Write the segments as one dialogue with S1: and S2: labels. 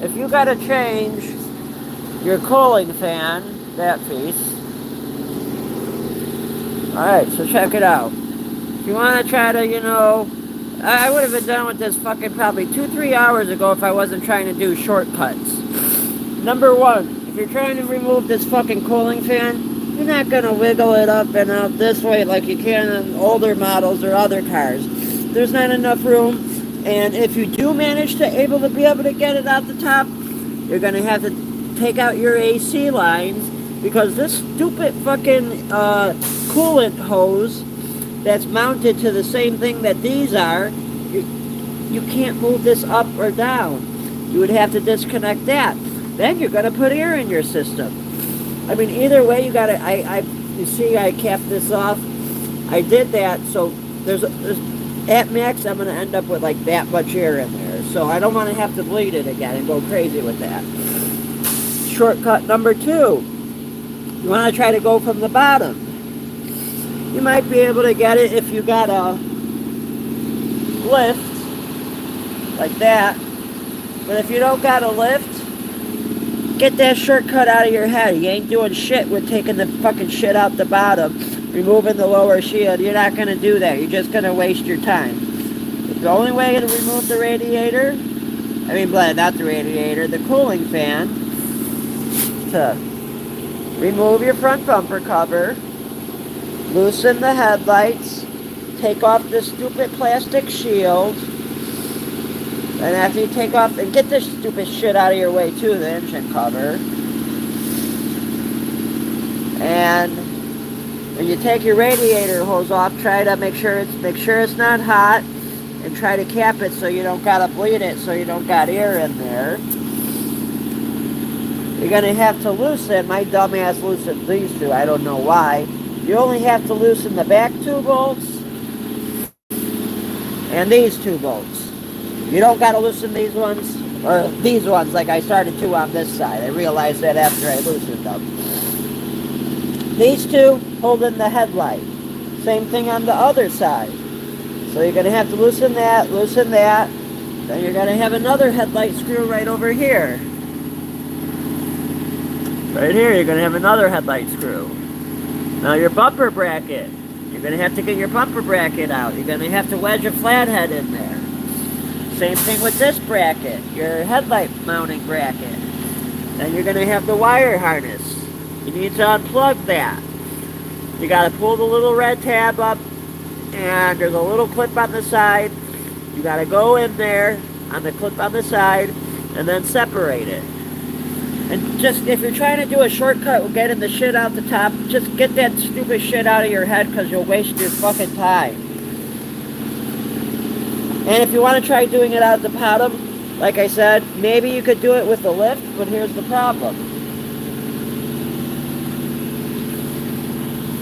S1: if you got to change your cooling fan, that piece. Alright, so check it out. If you want to try to, I would have been done with this fucking probably 2-3 hours ago if I wasn't trying to do shortcuts. Number one, if you're trying to remove this fucking cooling fan, you're not going to wiggle it up and out this way like you can in older models or other cars. There's not enough room, and if you do manage to be able to get it out the top, you're going to have to take out your AC lines, because this stupid fucking coolant hose that's mounted to the same thing that these are, you can't move this up or down. You would have to disconnect that. Then you're going to put air in your system. I mean, either way, you got to, you see, I capped this off. I did that, so there's at max, I'm going to end up with like that much air in there. So I don't want to have to bleed it again and go crazy with that. Shortcut number two, you want to try to go from the bottom. You might be able to get it if you got a lift, like that. But if you don't got a lift, get that shortcut out of your head. You ain't doing shit with taking the fucking shit out the bottom, removing the lower shield. You're not going to do that. You're just going to waste your time. The only way to remove the radiator, not the radiator, the cooling fan, to remove your front bumper cover, loosen the headlights, take off this stupid plastic shield, and after you take off, and get this stupid shit out of your way too, the engine cover. And when you take your radiator hose off, try to make sure it's not hot, and try to cap it so you don't gotta bleed it, so you don't got air in there. You're gonna have to loosen, my dumbass loosened these two, I don't know why. You only have to loosen the back 2 bolts and these 2 bolts. You don't got to loosen these ones, or these ones like I started to on this side. I realized that after I loosened them. These 2 holding the headlight. Same thing on the other side. So you're going to have to loosen that. Then you're going to have another headlight screw right over here. Right here, you're going to have another headlight screw. Now your bumper bracket, you're going to have to get your bumper bracket out. You're going to have to wedge a flathead in there. Same thing with this bracket, your headlight mounting bracket. Then you're going to have the wire harness. You need to unplug that. You got to pull the little red tab up, and there's a little clip on the side. You got to go in there on the clip on the side and then separate it. And just, if you're trying to do a shortcut with getting the shit out the top, just get that stupid shit out of your head, because you'll waste your fucking time. And if you want to try doing it out the bottom, like I said, maybe you could do it with the lift, but here's the problem.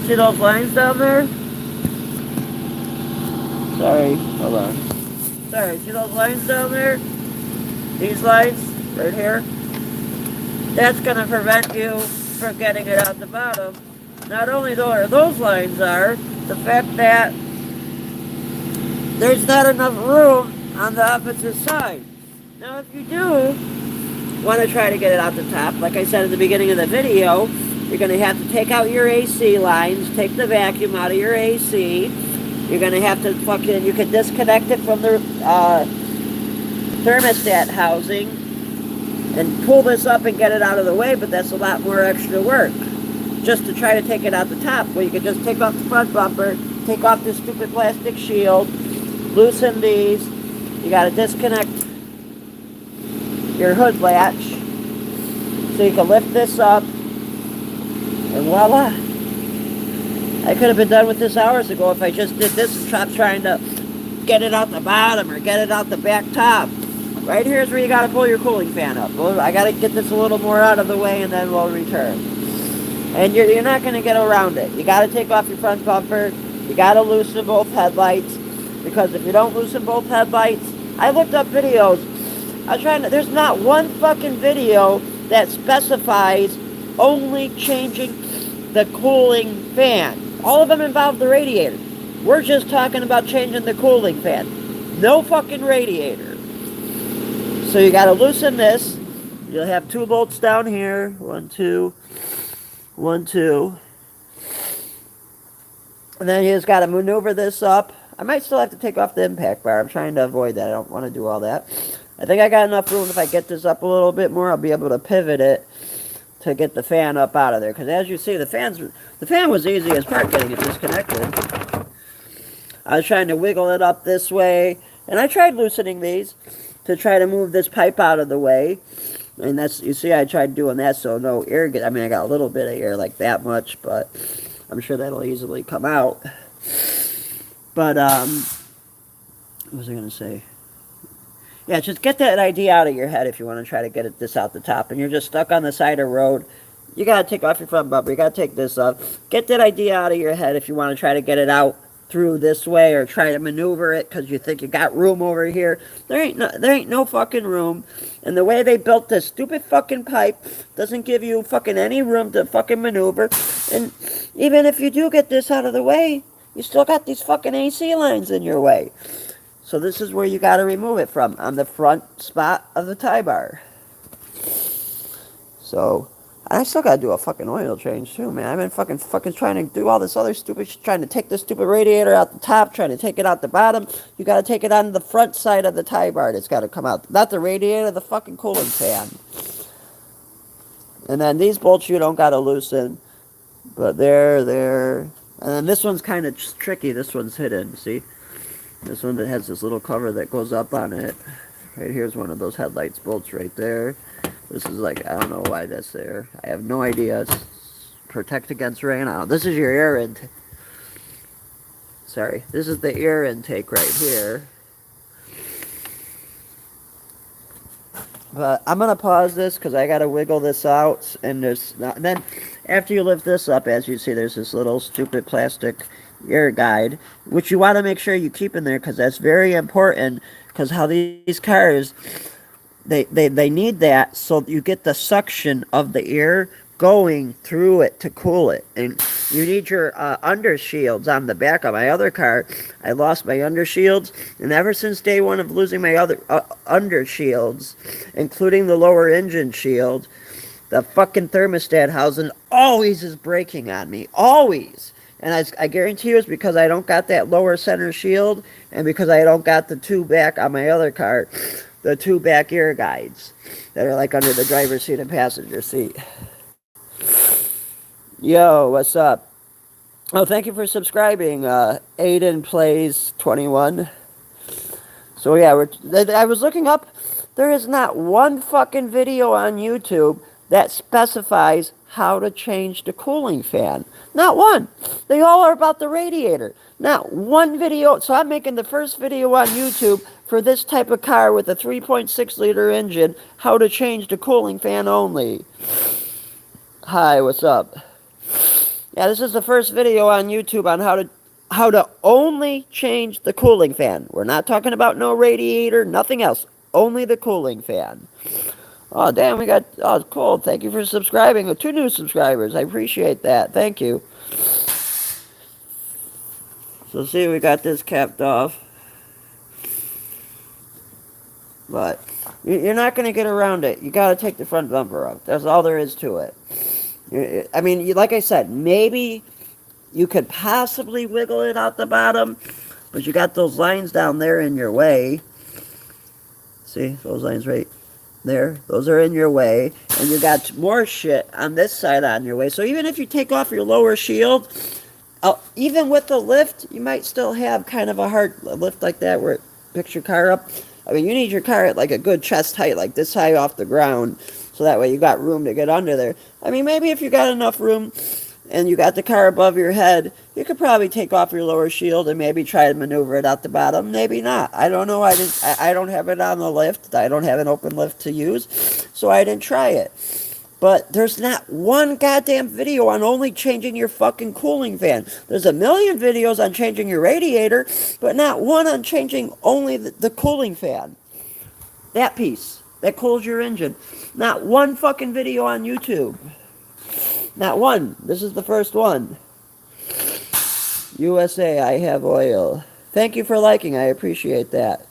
S1: See those lines down there? Sorry, hold on. Sorry, see those lines down there? These lines, right here? That's going to prevent you from getting it out the bottom. Not only those lines are, the fact that there's not enough room on the opposite side. Now, if you do want to try to get it out the top, like I said at the beginning of the video, you're going to have to take out your AC lines, take the vacuum out of your AC. You're going to have to you can disconnect it from the thermostat housing and pull this up and get it out of the way, but that's a lot more extra work just to try to take it out the top. Well, you can just take off the front bumper, take off this stupid plastic shield, loosen these. You got to disconnect your hood latch so you can lift this up, and voila. I could have been done with this hours ago if I just did this and stopped trying to get it out the bottom or get it out the back top. Right here is where you got to pull your cooling fan up. Well, I got to get this a little more out of the way, and then we'll return. And you're not going to get around it. You got to take off your front bumper. You got to loosen both headlights, because if you don't loosen both headlights, I looked up videos. There's not one fucking video that specifies only changing the cooling fan. All of them involve the radiator. We're just talking about changing the cooling fan. No fucking radiator. So you got to loosen this. You'll have 2 bolts down here. 1, 2, 1, 2. And then you just got to maneuver this up. I might still have to take off the impact bar. I'm trying to avoid that. I don't want to do all that. I think I got enough room. If I get this up a little bit more, I'll be able to pivot it to get the fan up out of there. Because as you see, the fan was easy as part getting it disconnected. I was trying to wiggle it up this way. And I tried loosening these to try to move this pipe out of the way. And that's, you see, I tried doing that so no air I mean, I got a little bit of air, like that much, but I'm sure that'll easily come out. But, what was I going to say? Yeah, just get that idea out of your head if you want to try to get this out the top. And you're just stuck on the side of the road. You got to take off your front bumper. You got to take this off. Get that idea out of your head if you want to try to get it out through this way or try to maneuver it because you think you got room over here. There ain't no fucking room. And the way they built this stupid fucking pipe doesn't give you fucking any room to fucking maneuver. And even if you do get this out of the way, you still got these fucking AC lines in your way. So this is where you got to remove it from, on the front spot of the tie bar. So I still got to do a fucking oil change too, man. I've been fucking trying to do all this other stupid shit, trying to take this stupid radiator out the top, trying to take it out the bottom. You got to take it on the front side of the tie bar. It's got to come out. Not the radiator, the fucking cooling fan. And then these bolts you don't got to loosen. But there. And then this one's kind of tricky. This one's hidden, see? This one that has this little cover that goes up on it. Right here's one of those headlights bolts right there. This is like, I don't know why that's there. I have no idea. It's protect against rain. I don't know. This is your air intake. Sorry. This is the air intake right here. But I'm going to pause this because I got to wiggle this out. And then after you lift this up, as you see, there's this little stupid plastic air guide, which you want to make sure you keep in there because that's very important. Because how these cars, they need that so you get the suction of the air going through it to cool it. And you need your under shields on the back of my other car. I lost my under shields, and ever since day one of losing my other under shields, including the lower engine shield, the fucking thermostat housing always is breaking on me. Always. And I guarantee you it's because I don't got that lower center shield and because I don't got the 2 back on my other car, the 2 back air guides that are like under the driver's seat and passenger seat. Yo, what's up? Oh, thank you for subscribing, Aiden Plays 21. So yeah, I was looking up, there is not one fucking video on YouTube that specifies how to change the cooling fan. Not one. They all are about the radiator. Not one video. So I'm making the first video on YouTube for this type of car with a 3.6 liter engine, how to change the cooling fan only. Hi, what's up? Yeah, this is the first video on YouTube on how to only change the cooling fan. We're not talking about no radiator, nothing else. Only the cooling fan. Oh, damn, we got... Oh, cool. Thank you for subscribing. 2 new subscribers. I appreciate that. Thank you. So, see, we got this capped off. But you're not going to get around it. You got to take the front bumper off. That's all there is to it. I mean, like I said, maybe you could possibly wiggle it out the bottom, but you got those lines down there in your way. See, those lines right there, those are in your way, and you got more shit on this side on your way. So even if you take off your lower shield, even with the lift, you might still have kind of a hard lift like that where it picks your car up. I mean, you need your car at like a good chest height, like this high off the ground, so that way you got room to get under there. I mean, maybe if you got enough room and you got the car above your head, you could probably take off your lower shield and maybe try to maneuver it out the bottom. Maybe not. I don't know. I don't have it on the lift. I don't have an open lift to use, so I didn't try it. But there's not one goddamn video on only changing your fucking cooling fan. There's a million videos on changing your radiator, but not one on changing only the cooling fan. That piece that cools your engine. Not one fucking video on YouTube. Not one. This is the first one. USA, I have oil. Thank you for liking. I appreciate that.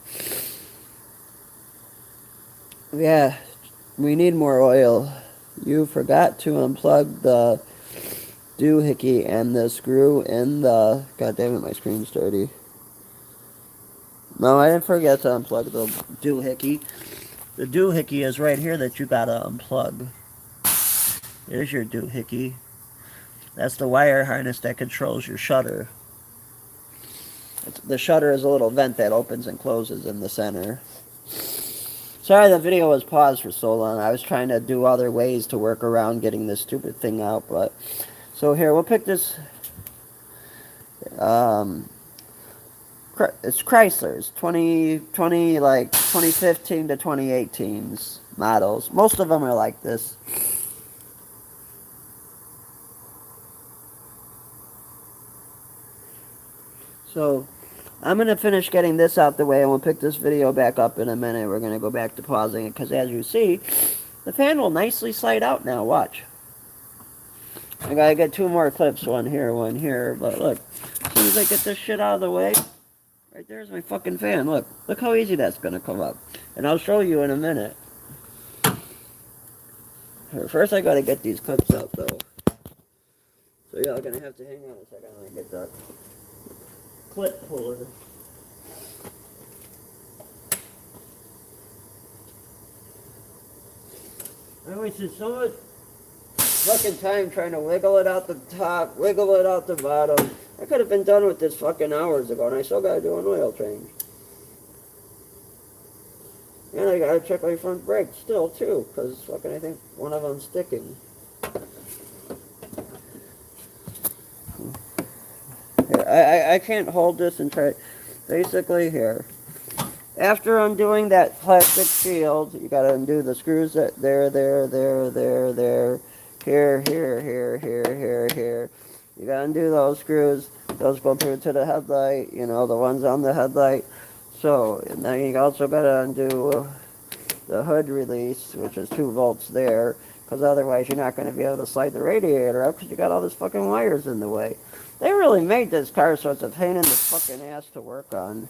S1: Yeah. We need more oil. You forgot to unplug the doohickey and the screw in the... God damn it, my screen's dirty. No, I didn't forget to unplug the doohickey. The doohickey is right here that you gotta unplug. There's your doohickey. That's the wire harness that controls your shutter. The shutter is a little vent that opens and closes in the center. Sorry the video was paused for so long. I was trying to do other ways to work around getting this stupid thing out, but... So here, we'll pick this... It's Chryslers, 2015 to 2018's models. Most of them are like this. So, I'm going to finish getting this out the way, and we'll pick this video back up in a minute. We're going to go back to pausing it, because as you see, the fan will nicely slide out now. Watch. I got to get 2 more clips, one here, but look. As soon as I get this shit out of the way, right there's my fucking fan. Look how easy that's going to come up. And I'll show you in a minute. First I got to get these clips out, though. So y'all going to have to hang on a second when I get that clip puller. I wasted so much fucking time trying to wiggle it out the top, wiggle it out the bottom. I could have been done with this fucking hours ago, and I still gotta do an oil change. And I gotta check my front brakes still, too, because fucking I think one of them's sticking. Here, I can't hold this and try. Basically, here. After undoing that plastic shield, you gotta undo the screws that there. Here. You gotta undo those screws. Those go through to the headlight, you know, the ones on the headlight. So, and then you also gotta undo the hood release, which is 2 volts there, because otherwise you're not gonna be able to slide the radiator up because you got all these fucking wires in the way. They really made this car so it's a pain in the fucking ass to work on.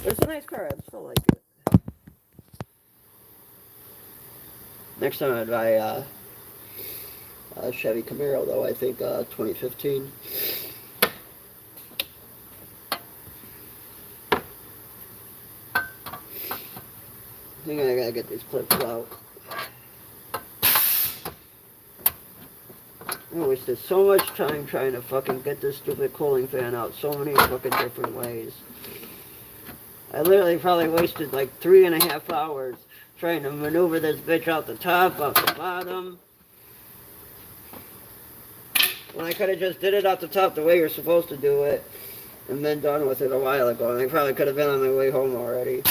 S1: It's a nice car, I still like it. Next time I'd buy a Chevy Camaro, though, I think 2015. I think I gotta get these clips out. I wasted so much time trying to fucking get this stupid cooling fan out so many fucking different ways. I literally probably wasted like 3.5 hours trying to maneuver this bitch out the top, out the bottom. When I could have just did it out the top the way you're supposed to do it and been done with it a while ago. And I probably could have been on my way home already.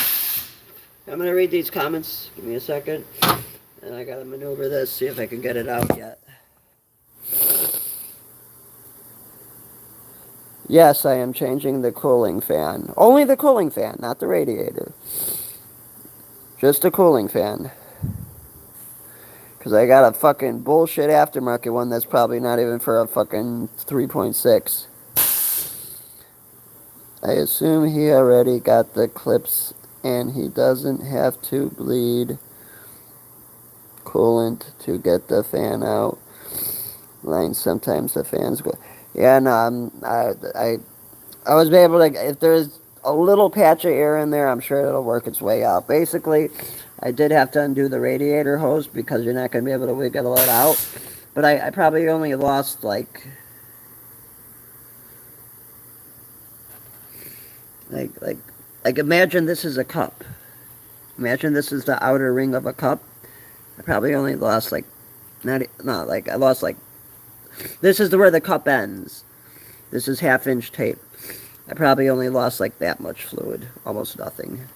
S1: I'm going to read these comments. Give me a second. And I got to maneuver this, see if I can get it out yet. Yes, I am changing the cooling fan. Only the cooling fan, not the radiator. Just a cooling fan. Because I got a fucking bullshit aftermarket one that's probably not even for a fucking 3.6. I assume he already got the clips and he doesn't have to bleed coolant to get the fan out. Line, sometimes the fans go... Yeah, no, I was able to... If there's a little patch of air in there, I'm sure it'll work its way out. Basically, I did have to undo the radiator hose because you're not going to be able to wiggle it out. But I probably only lost like imagine this is a cup. Imagine this is the outer ring of a cup. I probably only lost like, I lost like, this is where the cup ends. This is 1/2-inch tape. I probably only lost like that much fluid, almost nothing.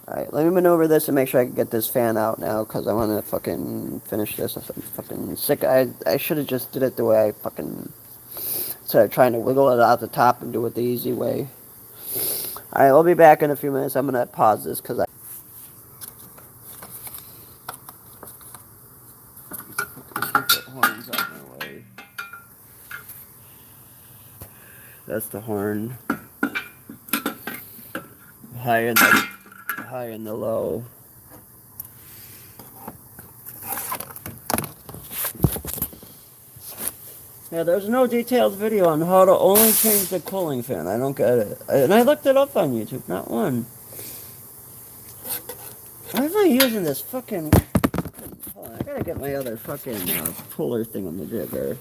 S1: Alright, let me maneuver this and make sure I can get this fan out now, because I want to fucking finish this. I'm fucking sick. I should have just did it the way I fucking... Instead of trying to wiggle it out the top and do it the easy way. Alright, we'll be back in a few minutes. I'm going to pause this, because I... horns out my way. That's the horn. High high and the low. Yeah, there's no detailed video on how to only change the cooling fan. I don't get it. And I looked it up on YouTube, not one. Why am I using this fucking... Hold on, I gotta get my other fucking puller thing on the jigger.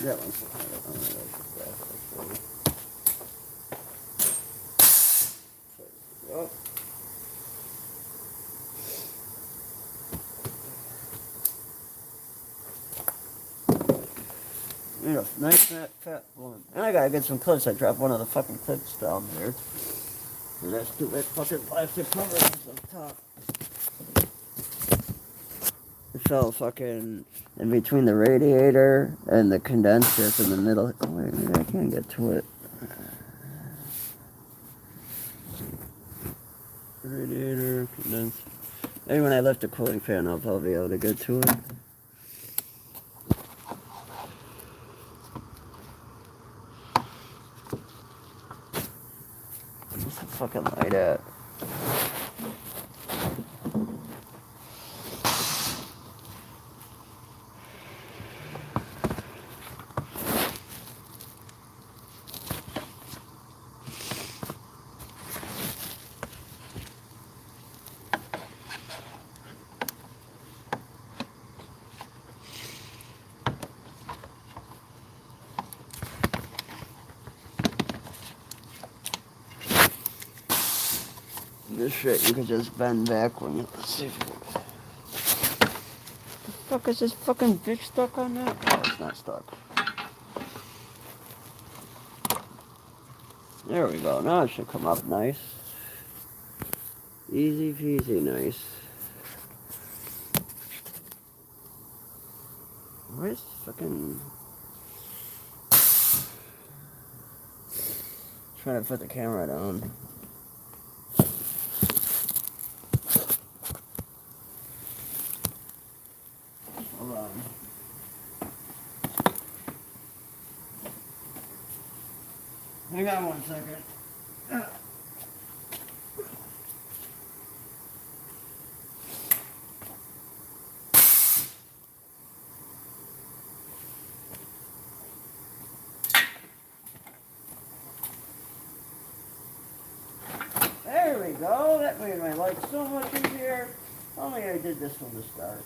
S1: That one's... Oh. You know, nice fat one. And I gotta get some clips. I dropped one of the fucking clips down there. And that stupid fucking plastic cover is up top. It fell fucking in between the radiator and the condenser in the middle. Oh, wait, maybe I can't get to it. Radiator, condenser. Maybe when I lift the cooling fan up, I'll be able to get to it. Where's the fucking light at? This shit you can just bend back when you... Let's see if you... The fuck is this fucking bitch stuck on that? Oh, it's not stuck. There we go. Now it should come up nice. Easy peasy nice. Where's fucking... Trying to put the camera down. Hold on. Hang on 1 second. There we go. That made my life so much easier. Only I did this from the start.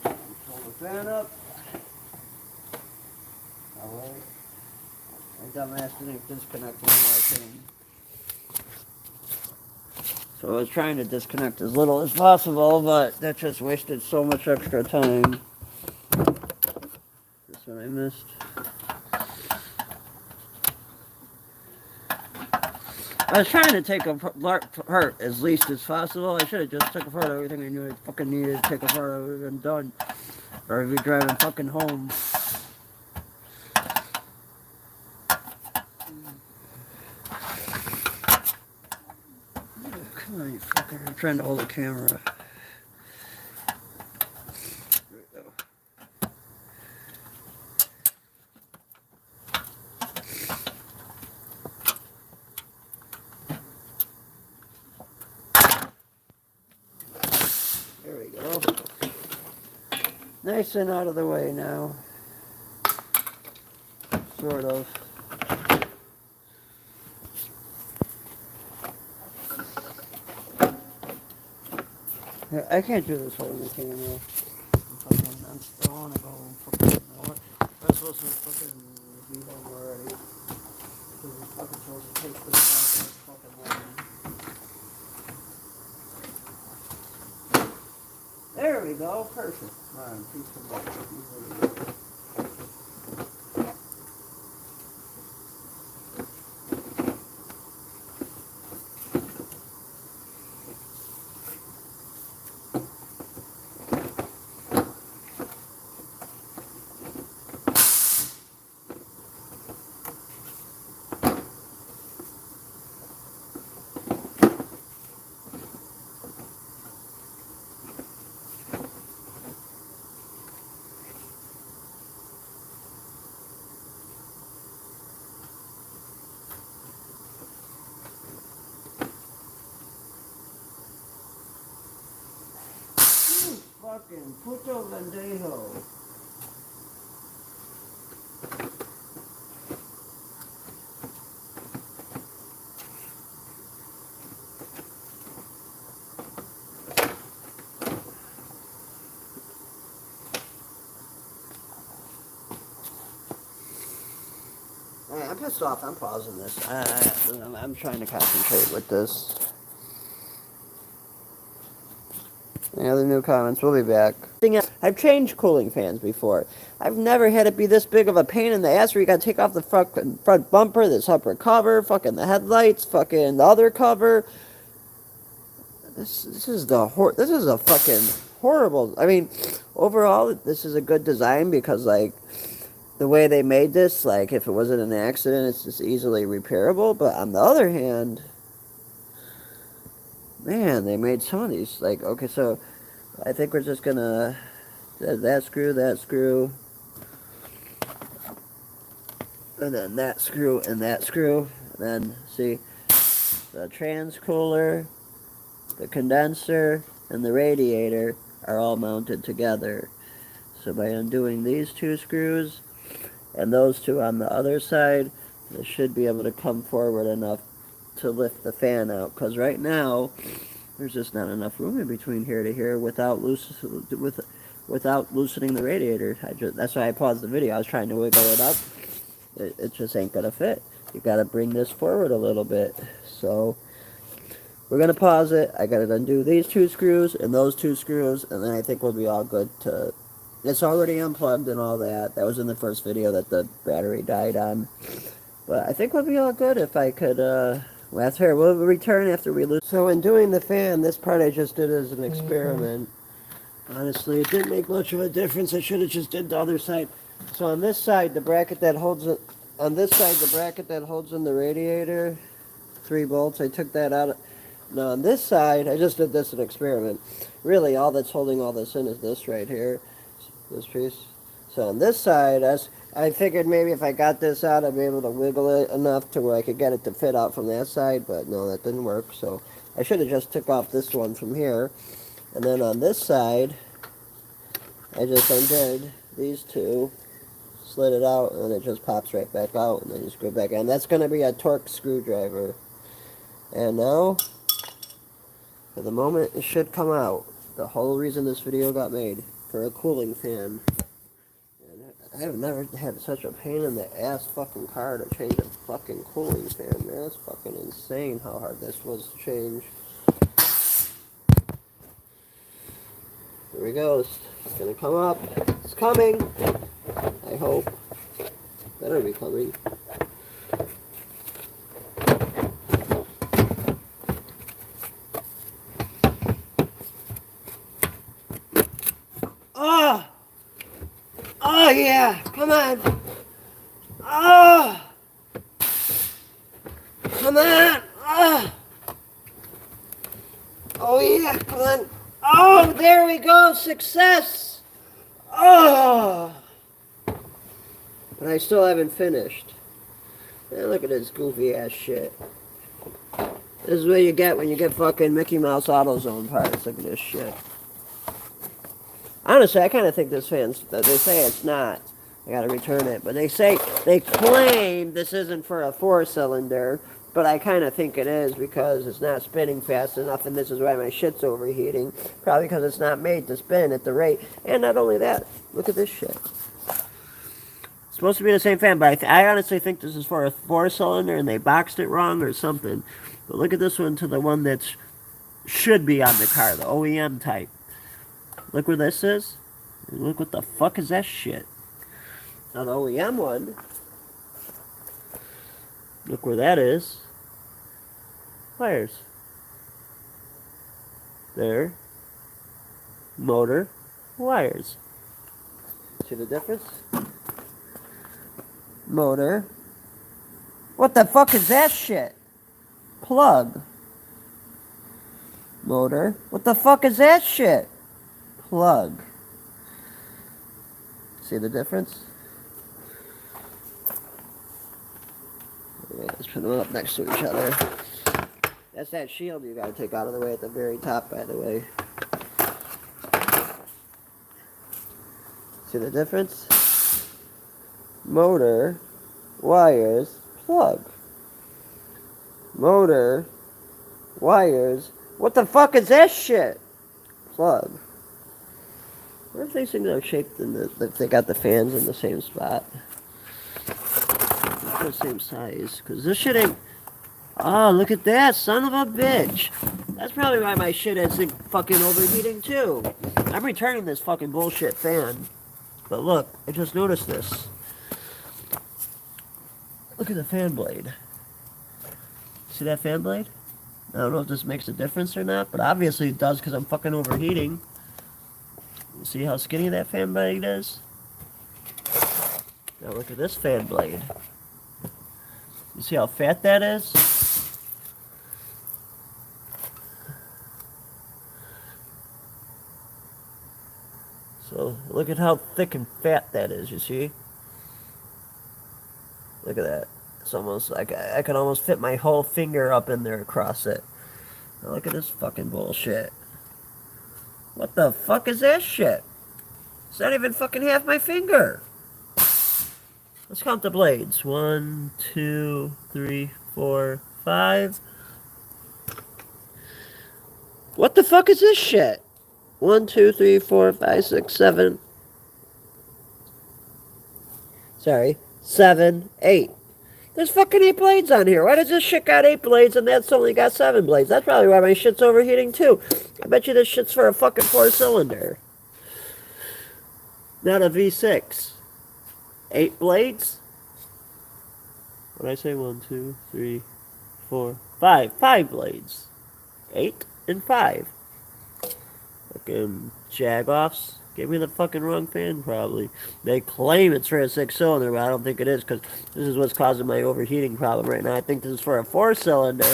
S1: Pull the fan up. Alright. My dumbass didn't disconnect one more thing. So I was trying to disconnect as little as possible, but that just wasted so much extra time. This one I missed. I was trying to take apart as least as possible. I should have just took apart everything I knew I fucking needed to take apart. I would have been done. Or I'd be driving fucking home. Come on, you fucker. I'm trying to hold the camera. There we go. There we go. Nice and out of the way now. Sort of. I can't do this holding the camera. I'm still on to go fucking... I'm supposed to fucking be home already. Because we're fucking supposed to take this fucking line. There we go. Perfect. Alright, peace of mind. fucking puto vendejo. I'm pissed off. I'm pausing this. I'm trying to concentrate with this. Any other new comments? We'll be back. I've changed cooling fans before. I've never had it be this big of a pain in the ass where you gotta take off the front bumper, this upper cover, fucking the headlights, fucking the other cover. This is a fucking horrible. I mean, overall, this is a good design because, like, the way they made this, like, if it wasn't an accident, it's just easily repairable. But on the other hand, man, they made some of these, like, okay, so I think we're just gonna, that screw, and then that screw, and then, see, the trans cooler, the condenser, and the radiator are all mounted together. So by undoing these two screws, and those two on the other side, they should be able to come forward enough to lift the fan out. Because right now, there's just not enough room in between here to here without loosening the radiator. That's why I paused the video. I was trying to wiggle it up. It just ain't gonna fit. You gotta bring this forward a little bit. So we're gonna pause it. I gotta undo these two screws and those two screws, and then I think we'll be all good to. It's already unplugged and all that. That was in the first video that the battery died on. But I think we'll be all good if I could, we'll return after we lose. So in doing the fan, this part I just did as an experiment. Honestly, it didn't make much of a difference. I should have just did the other side. So on this side, the bracket that holds it, on this side, the bracket that holds in the radiator, 3 bolts, I took that out. Now on this side, I just did this as an experiment. Really, all that's holding all this in is this right here. This piece. So on this side, I figured maybe if I got this out, I'd be able to wiggle it enough to where I could get it to fit out from that side, but no, that didn't work. So I should have just took off this one from here. And then on this side, I just undid these two, slid it out, and it just pops right back out, and then you screw it back in. That's going to be a Torx screwdriver. And now, for the moment, it should come out. The whole reason this video got made. For a cooling fan. And I have never had such a pain in the ass fucking car to change a fucking cooling fan, man. That's fucking insane how hard this was to change. Here we go. It's gonna come up. It's coming. I hope. Better be coming. Oh! Oh yeah! Come on! Oh! Come on! Oh! Oh yeah! Come on! Oh! There we go! Success! Oh! But I still haven't finished. Man, look at this goofy ass shit. This is what you get when you get fucking Mickey Mouse AutoZone parts. Look at this shit. Honestly, I kind of think this fan's, they say it's not. I gotta return it. But they claim this isn't for a 4-cylinder, but I kind of think it is because it's not spinning fast enough, and this is why my shit's overheating. Probably because it's not made to spin at the rate. And not only that, look at this shit. It's supposed to be the same fan, but I honestly think this is for a 4-cylinder, and they boxed it wrong or something. But look at this one to the one that should be on the car, the OEM type. Look where this is. Look what the fuck is that shit. Now the OEM one. Look where that is. Wires. There. Motor. Wires. See the difference? Motor. What the fuck is that shit? Plug. Motor. What the fuck is that shit? Plug. See the difference? Let's put them up next to each other. That's that shield you gotta take out of the way at the very top, by the way. See the difference? Motor, wires, plug. Motor, wires. What the fuck is that shit? Plug. What if these things are shaped in if they got the fans in the same spot? The same size. Because this shit ain't... Oh, look at that, son of a bitch. That's probably why my shit is fucking overheating too. I'm returning this fucking bullshit fan. But look, I just noticed this. Look at the fan blade. See that fan blade? I don't know if this makes a difference or not, but obviously it does because I'm fucking overheating. See how skinny that fan blade is? Now look at this fan blade. You see how fat that is? So look at how thick and fat that is, you see? Look at that. It's almost like I can almost fit my whole finger up in there across it. Now look at this fucking bullshit. What the fuck is that shit? It's not even fucking half my finger. Let's count the blades. 1, 2, 3, 4, 5. What the fuck is this shit? 1, 2, 3, 4, 5, 6, 7. Sorry. 7, 8. There's fucking 8 blades on here. Why does this shit got 8 blades and that's only got 7 blades? That's probably why my shit's overheating too. I bet you this shit's for a fucking 4-cylinder. Not a V6. 8 blades? What did I say? 1, 2, 3, 4, 5. 5 blades. 8 and 5. Fucking jagoffs. Gave me the fucking wrong fan, probably. They claim it's for a 6-cylinder, but I don't think it is, because this is what's causing my overheating problem right now. I think this is for a 4-cylinder.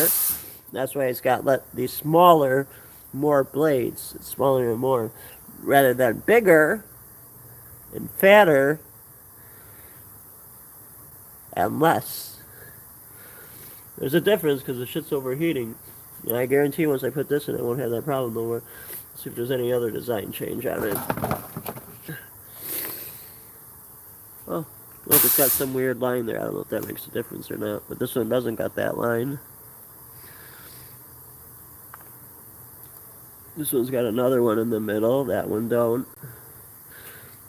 S1: That's why it's got these smaller, more blades. It's smaller and more. Rather than bigger and fatter and less. There's a difference, because the shit's overheating. And I guarantee once I put this in, I won't have that problem no more. Let's see if there's any other design change on it. Oh, look, it's got some weird line there. I don't know if that makes a difference or not. But this one doesn't got that line. This one's got another one in the middle. That one don't.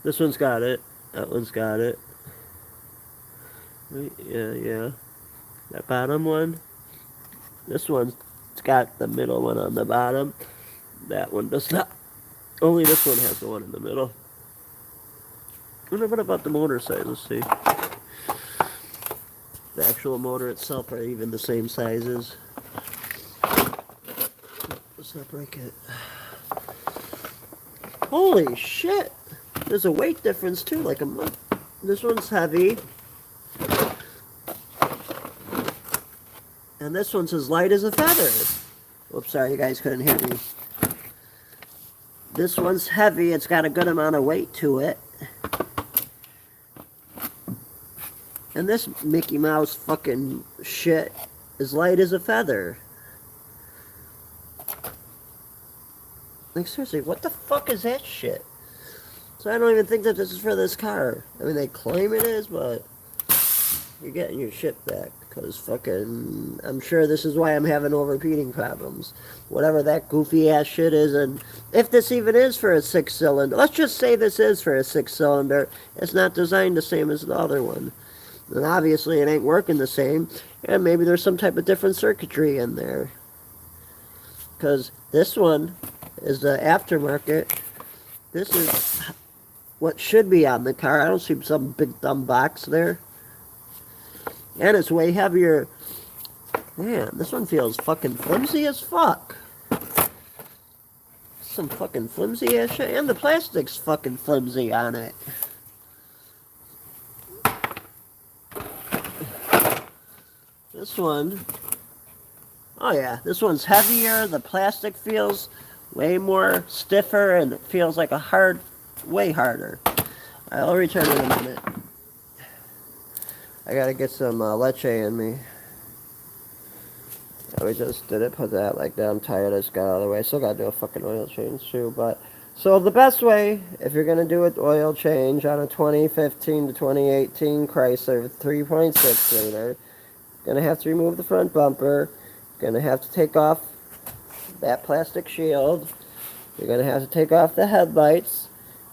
S1: This one's got it. That one's got it. Right, yeah. That bottom one. This one's got the middle one on the bottom. That one does not. Only this one has the one in the middle. What about the motor size? Let's see. The actual motor itself are even the same sizes. Let's not break it. Holy shit! There's a weight difference too, like a month. This one's heavy. And this one's as light as a feather. Oops, sorry, you guys couldn't hear me. This one's heavy. It's got a good amount of weight to it. And this Mickey Mouse fucking shit is light as a feather. Like, seriously, what the fuck is that shit? So I don't even think that this is for this car. I mean, they claim it is, but you're getting your shit back. Because fucking, I'm sure this is why I'm having overheating problems. Whatever that goofy ass shit is, and if this even is for a 6-cylinder, let's just say this is for a 6-cylinder, it's not designed the same as the other one. And obviously it ain't working the same, and maybe there's some type of different circuitry in there. Because this one is the aftermarket. This is what should be on the car. I don't see some big dumb box there. And it's way heavier. Man, this one feels fucking flimsy as fuck. Some fucking flimsy ass shit. And the plastic's fucking flimsy on it. This one. Oh yeah, this one's heavier. The plastic feels way more stiffer. And it feels like way harder. I'll return in a minute. I gotta get some leche in me. We just did it, put that like that. I'm tired, I just got out of the way. I still gotta do a fucking oil change too, but So the best way, if you're going to do an oil change on a 2015 to 2018 Chrysler 3.6 liter, going to have to remove the front bumper, going to have to take off that plastic shield, you're going to have to take off the headlights,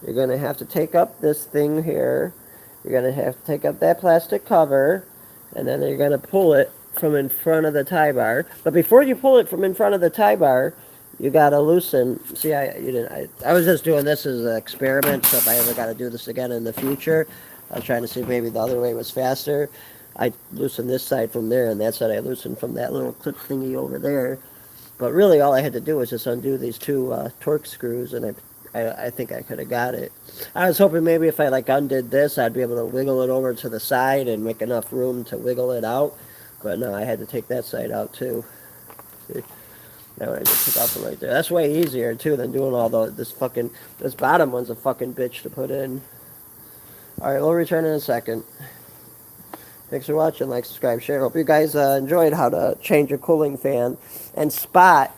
S1: you're going to have to take up this thing here, you're going to have to take up that plastic cover, and then you're going to pull it from in front of the tie bar. But before you pull it from in front of the tie bar, you gotta loosen. See, I was just doing this as an experiment. So if I ever got to do this again in the future, I was trying to see if maybe the other way was faster. I loosened this side from there, and that side I loosened from that little clip thingy over there. But really, all I had to do was just undo these two torque screws, and I think I could have got it. I was hoping maybe if I like undid this, I'd be able to wiggle it over to the side and make enough room to wiggle it out. But no, I had to take that side out too. See? That one I just took off from right there. That's way easier too than doing all this bottom one's a fucking bitch to put in. Alright, we'll return in a second. Thanks for watching, like, subscribe, share. Hope you guys enjoyed how to change a cooling fan and spot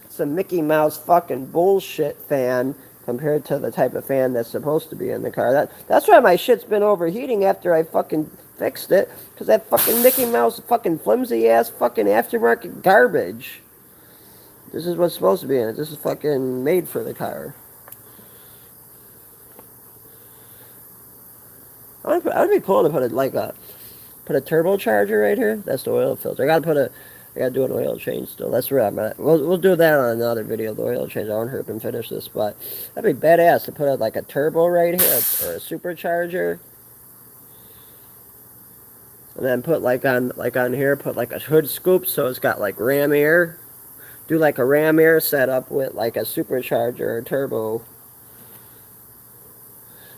S1: some Mickey Mouse fucking bullshit fan compared to the type of fan that's supposed to be in the car. That's why my shit's been overheating after I fucking fixed it, because that fucking Mickey Mouse fucking flimsy ass fucking aftermarket garbage. This is what's supposed to be in it. This is fucking made for the car. I would be cool to put put a turbocharger right here. That's the oil filter. I gotta do an oil change still. That's where I'm at. We'll do that on another video, the oil change. I want her to finish this, but that'd be badass to put a turbo right here or a supercharger. And then put on here, put a hood scoop so it's got ram air. Do a ram air setup with a supercharger or turbo.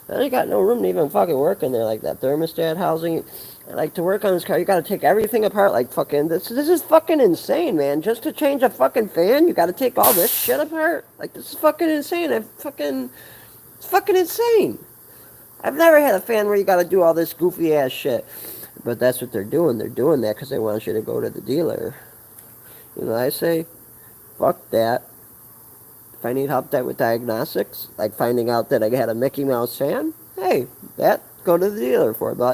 S1: I ain't got no room to even fucking work in there, that thermostat housing. To work on this car, you gotta take everything apart, this is fucking insane, man. Just to change a fucking fan, you gotta take all this shit apart? This is fucking insane. It's fucking insane. I've never had a fan where you gotta do all this goofy ass shit. But that's what they're doing. They're doing that because they want you to go to the dealer. I say, fuck that. If I need help with diagnostics, like finding out that I had a Mickey Mouse fan, hey, go to the dealer for it. But